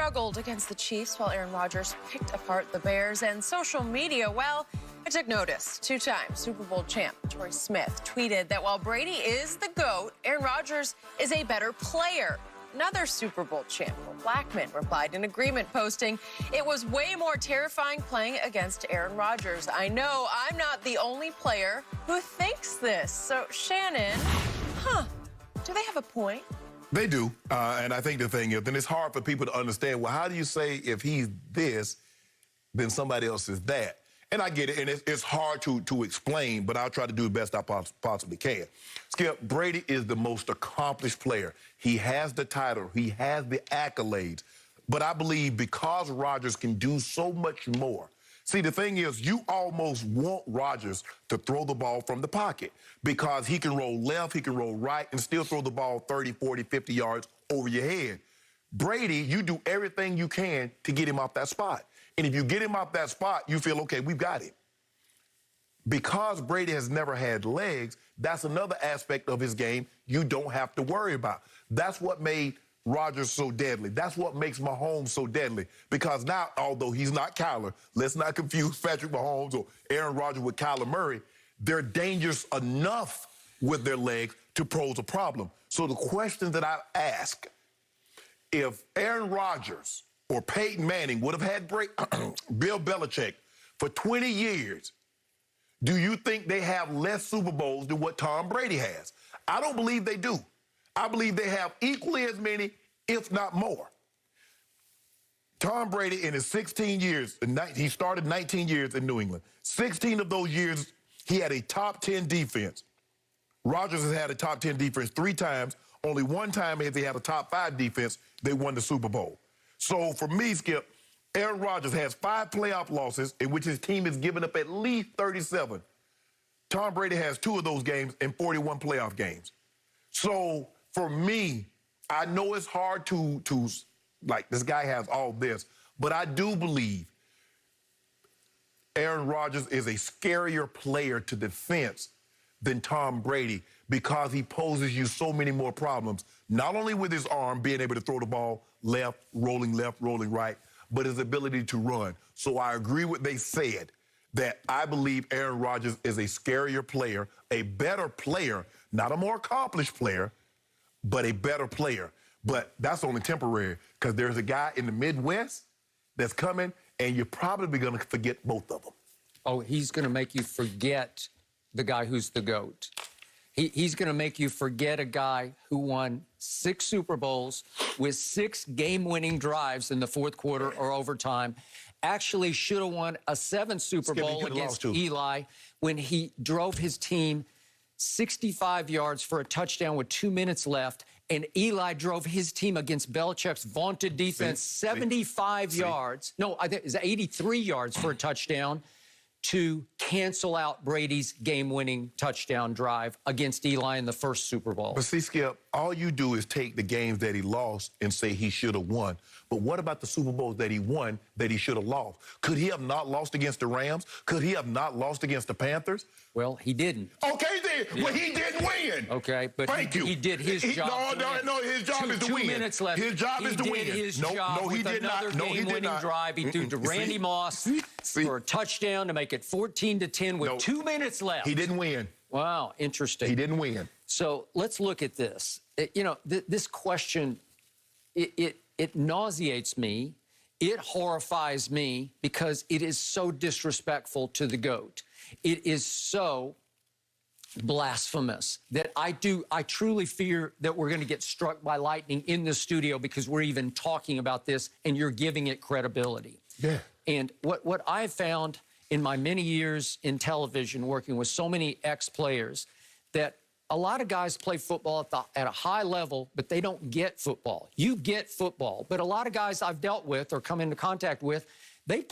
struggled against the Chiefs while Aaron Rodgers picked apart the Bears. And social media, well, I took notice. Two-time Super Bowl champ Torrey Smith tweeted that while Brady is the GOAT, Aaron Rodgers is a better player. Another Super Bowl champ, Will Blackman, replied in agreement, posting, "It was way more terrifying playing against Aaron Rodgers. I know I'm not the only player who thinks this." So, Shannon, do they have a point? They do, and I think the thing is, then it's hard for people to understand, well, how do you say if he's this, then somebody else is that? And I get it, and it's hard to explain, but I'll try to do the best I possibly can. Skip, Brady is the most accomplished player. He has the title. He has the accolades. But I believe because Rodgers can do so much more. See, the thing is, you almost want Rodgers to throw the ball from the pocket because he can roll left, he can roll right, and still throw the ball 30, 40, 50 yards over your head. Brady, you do everything you can to get him off that spot. And if you get him off that spot, you feel, okay, we've got him. Because Brady has never had legs, that's another aspect of his game you don't have to worry about. That's what made Rodgers so deadly. That's what makes Mahomes so deadly. Because now, although he's not Kyler, let's not confuse Patrick Mahomes or Aaron Rodgers with Kyler Murray, they're dangerous enough with their legs to pose a problem. So the question that I ask, if Aaron Rodgers or Peyton Manning would have had Bill Belichick for 20 years, do you think they have less Super Bowls than what Tom Brady has? I don't believe they do. I believe they have equally as many, if not more. Tom Brady, in his 16 years, he started 19 years in New England. 16 of those years, he had a top 10 defense. Rodgers has had a top 10 defense 3 times. Only one time has he had a top 5 defense, they won the Super Bowl. So for me, Skip, Aaron Rodgers has 5 playoff losses in which his team has given up at least 37. Tom Brady has 2 of those games in 41 playoff games. So for me, I know it's hard to like, this guy has all this, but I do believe Aaron Rodgers is a scarier player to defense than Tom Brady because he poses you so many more problems, not only with his arm, being able to throw the ball left, rolling right, but his ability to run. So I agree with what they said, that I believe Aaron Rodgers is a scarier player, a better player, not a more accomplished player, but a better player. But that's only temporary because there's a guy in the Midwest that's coming, and you're probably going to forget both of them. Oh, he's going to make you forget the guy who's the GOAT. He's going to make you forget a guy who won 6 Super Bowls with 6 game-winning drives in the fourth quarter or overtime. Actually should have won a 7th Super Bowl against Eli when he drove his team 65 yards for a touchdown with 2 minutes left, and Eli drove his team against Belichick's vaunted defense 75 yards. No, I think it was 83 yards for a touchdown to cancel out Brady's game-winning touchdown drive against Eli in the first Super Bowl. But see, Skip, all you do is take the games that he lost and say he should have won. But what about the Super Bowls that he won that he should have lost? Could he have not lost against the Rams? Could he have not lost against the Panthers? Well, he didn't. Okay, then. Yeah. Well, he didn't win. Okay, but he did his job. No, his job is to win. 2 minutes left. His job is to win. He did his job with another game-winning drive. He threw to Randy Moss for a touchdown to make it 14-10 with 2 minutes left. He didn't win. Wow, interesting. He didn't win. So let's look at this. This question, it nauseates me. It horrifies me because it is so disrespectful to the GOAT. It is so blasphemous that I truly fear that we're going to get struck by lightning in the studio because we're even talking about this and you're giving it credibility. Yeah. And what I've found in my many years in television working with so many ex-players, that a lot of guys play football at a high level, but they don't get football. You get football, but a lot of guys I've dealt with or come into contact with, they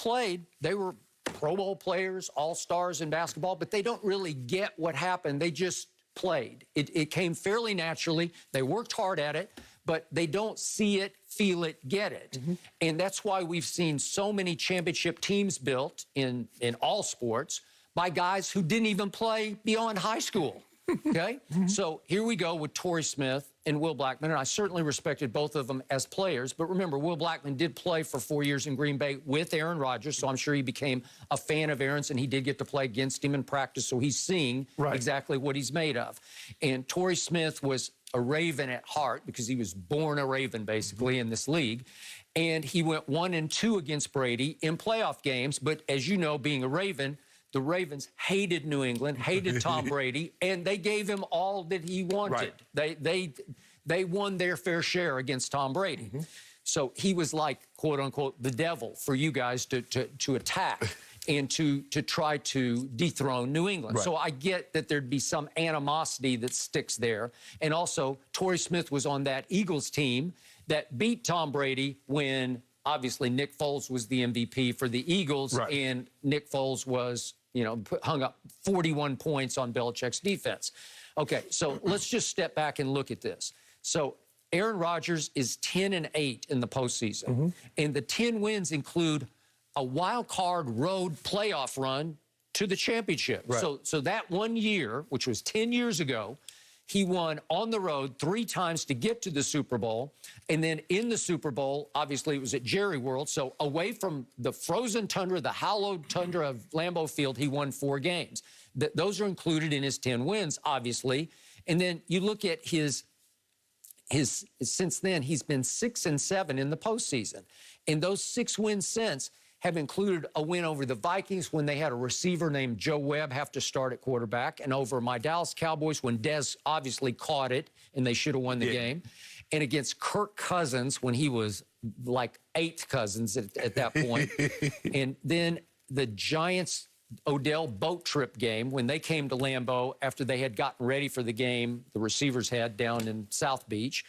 were Pro Bowl players, all-stars in basketball, but they don't really get what happened. They just played. It came fairly naturally. They worked hard at it, but they don't see it, feel it, get it. Mm-hmm. And that's why we've seen so many championship teams built in all sports by guys who didn't even play beyond high school. Okay? So here we go with Torrey Smith and Will Blackman, and I certainly respected both of them as players. But remember, Will Blackman did play for 4 years in Green Bay with Aaron Rodgers, so I'm sure he became a fan of Aaron's, and he did get to play against him in practice, so he's seeing exactly what he's made of. And Torrey Smith was a Raven at heart because he was born a Raven, basically, in this league. And he went 1-2 against Brady in playoff games. But as you know, being a Raven, the Ravens hated New England, hated Tom Brady, and they gave him all that he wanted. They won their fair share against Tom Brady. So he was like, quote unquote, the devil for you guys to attack and to try to dethrone New England. So I get that there'd be some animosity that sticks there. And also, Torrey Smith was on that Eagles team that beat Tom Brady when obviously Nick Foles was the MVP for the Eagles, and Nick Foles was, hung up 41 points on Belichick's defense. Okay, so let's just step back and look at this. So Aaron Rodgers is 10-8 in the postseason, and the 10 wins include a wild card road playoff run to the championship. So that 1 year, which was 10 years ago, he won on the road 3 times to get to the Super Bowl. And then in the Super Bowl, obviously it was at Jerry World. So away from the frozen tundra, the hallowed tundra of Lambeau Field, he won 4 games. Those are included in his 10 wins, obviously. And then you look at his since then, he's been 6-7 in the postseason. And those 6 wins since have included a win over the Vikings when they had a receiver named Joe Webb have to start at quarterback, and over my Dallas Cowboys when Dez obviously caught it and they should have won the game, and against Kirk Cousins when he was like 8th Cousins at that point. And then the Giants Odell boat trip game when they came to Lambeau after they had gotten ready for the game the receivers had down in South Beach.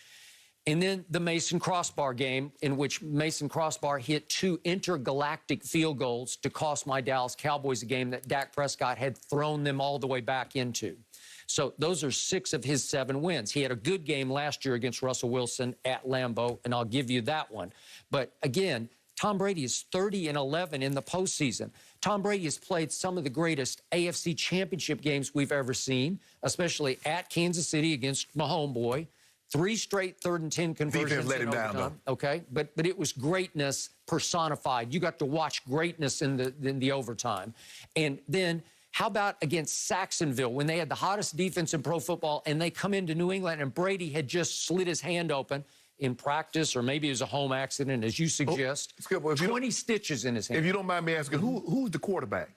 And then the Mason Crossbar game in which Mason Crossbar hit 2 intergalactic field goals to cost my Dallas Cowboys a game that Dak Prescott had thrown them all the way back into. So those are 6 of his 7 wins. He had a good game last year against Russell Wilson at Lambeau, and I'll give you that one. But again, Tom Brady is 30-11 in the postseason. Tom Brady has played some of the greatest AFC championship games we've ever seen, especially at Kansas City against my homeboy. 3 straight 3rd and 10 conversions. Defense let him down, though. Okay, but it was greatness personified. You got to watch greatness in the overtime. And then how about against Saxonville when they had the hottest defense in pro football and they come into New England and Brady had just slit his hand open in practice, or maybe it was a home accident, as you suggest. 20 stitches in his hand. If you don't mind me asking, who's the quarterback?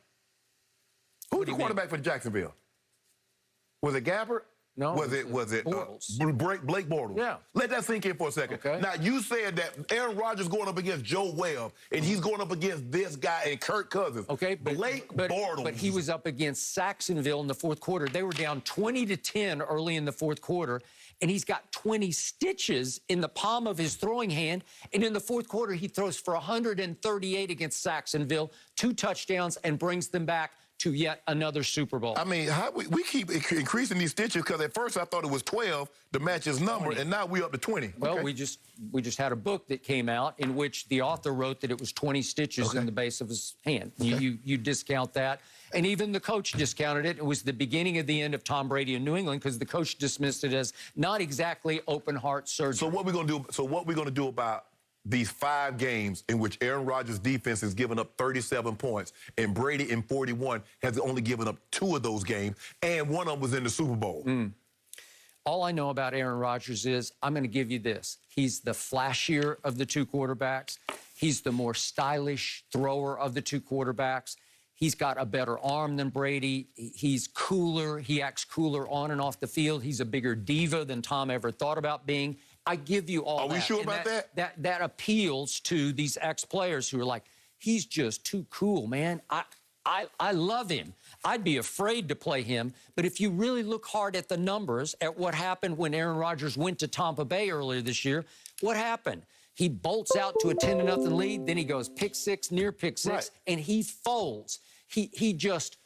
Who's the quarterback for Jacksonville? Was it Gabbert? No. Was it Blake Bortles? Yeah. Let that sink in for a second. Okay. Now, you said that Aaron Rodgers going up against Joe Webb, and he's going up against this guy and Kirk Cousins. Okay, Blake Bortles. But he was up against Saxonville in the 4th quarter. They were down 20-10 early in the 4th quarter, and he's got 20 stitches in the palm of his throwing hand. And in the 4th quarter, he throws for 138 against Saxonville, 2 touchdowns, and brings them back to yet another Super Bowl. I mean, we keep increasing these stitches because at first I thought it was 12 to match his number, and now we're up to 20. Well, okay. we just had a book that came out in which the author wrote that it was 20 stitches in the base of his hand. You discount that. And even the coach discounted it. It was the beginning of the end of Tom Brady in New England because the coach dismissed it as not exactly open heart surgery. So what we're going to do about these 5 games in which Aaron Rodgers' defense has given up 37 points and Brady in 41 has only given up 2 of those games, and one of them was in the Super Bowl. All I know about Aaron Rodgers is I'm going to give you this. He's the flashier of the 2 quarterbacks. He's the more stylish thrower of the 2 quarterbacks. He's got a better arm than Brady. He's cooler. He acts cooler on and off the field. He's a bigger diva than Tom ever thought about being. I give you all that. Are we sure about that? That appeals to these ex-players who are like, he's just too cool, man. I love him. I'd be afraid to play him. But if you really look hard at the numbers, at what happened when Aaron Rodgers went to Tampa Bay earlier this year, what happened? He bolts out to a 10-0 lead, then he goes pick 6, near pick 6, and he folds. He just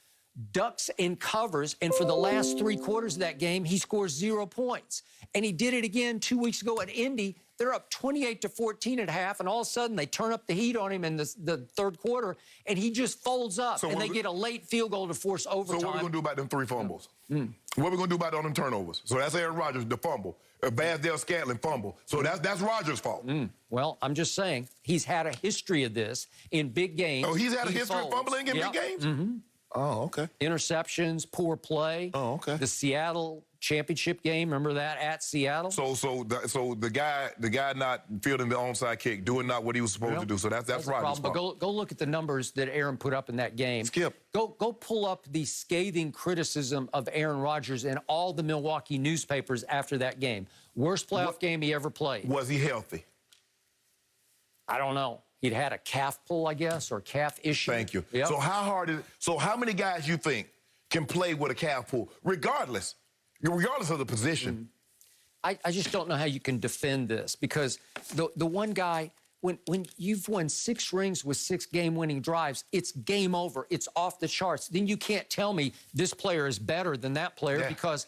ducks and covers, and for the last 3 quarters of that game, he scores 0 points. And he did it again 2 weeks ago at Indy. they're up 28-14 at half, and all of a sudden they turn up the heat on him in the third quarter, and he just folds up, So and they get a late field goal to force overtime. So what are we going to do about them 3 fumbles? What are we going to do about all them turnovers? So that's Aaron Rodgers, the fumble. Basdale Scantling fumble. So that's Rodgers' fault. Well, I'm just saying, he's had a history of this in big games. Oh, he's had a history of fumbling in big games? Oh, okay. Interceptions, poor play. Oh, okay. The Seattle championship game, remember that, at Seattle? So the guy not fielding the onside kick, doing not what he was supposed to do. So that's Rodgers' fault. But go look at the numbers that Aaron put up in that game. Skip. Go pull up the scathing criticism of Aaron Rodgers in all the Milwaukee newspapers after that game. Worst playoff game he ever played. Was he healthy? I don't know. He'd had a calf pull, I guess, or calf issue. Thank you. Yep. So how many guys you think can play with a calf pull, regardless of the position? I just don't know how you can defend this, because the one guy, when you've won 6 rings with 6 game-winning drives, it's game over. It's off the charts. Then you can't tell me this player is better than that player, because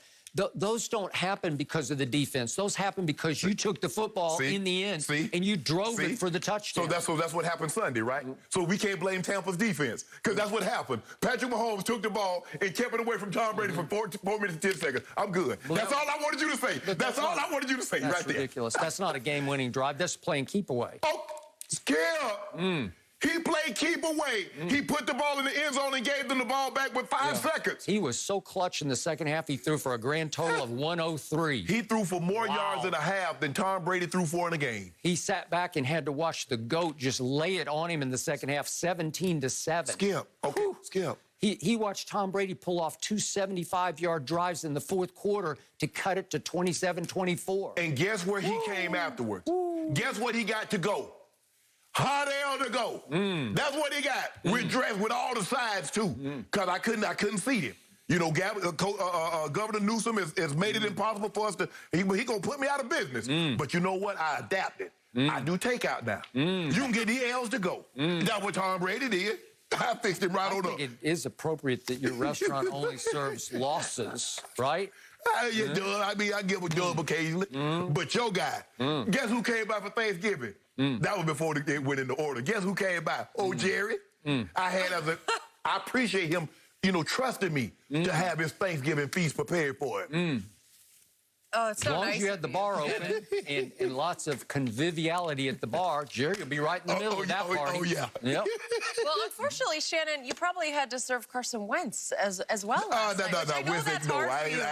those don't happen because of the defense. Those happen because you took the football in the end and you drove it for the touchdown. So that's what happened Sunday, right? So we can't blame Tampa's defense, because that's what happened. Patrick Mahomes took the ball and kept it away from Tom Brady for 4 minutes and 10 seconds. I'm good. Well, that's all I wanted you to say. That's all I wanted you to say right there. That's ridiculous. That's not a game-winning drive. That's playing keep away. Oh, Skip. He played keep away. He put the ball in the end zone and gave them the ball back with 5 seconds. He was so clutch in the second half, he threw for a grand total of 103. He threw for more yards and a half than Tom Brady threw for in a game. He sat back and had to watch the GOAT just lay it on him in the second half, 17-7. Skip. Okay, Skip. He watched Tom Brady pull off 2 75-yard drives in the fourth quarter to cut it to 27-24. And guess where he came afterwards? Guess what he got to go? Hot air to go. That's what he got. Redressed with all the sides, too, because I couldn't see him. You know, Governor Newsom has made it impossible for us to. He going to put me out of business. But you know what? I adapted. I do takeout now. You can get the L's to go. That's what Tom Brady did. I fixed it right on up. I think it is appropriate that your restaurant only serves losses, right? Yeah, Dub. I mean, I give a dub occasionally. But your guy, guess who came by for Thanksgiving? That was before it went into order. Guess who came by? Oh, Jerry. I appreciate him, trusting me to have his Thanksgiving feast prepared for it. Oh, it's so as long nice. as you had the bar open and lots of conviviality at the bar, Jerry will be right in the middle of that party. Oh, yeah. Yep. Well, unfortunately, Shannon, you probably had to serve Carson Wentz as well. No. Which I know that's hard for you.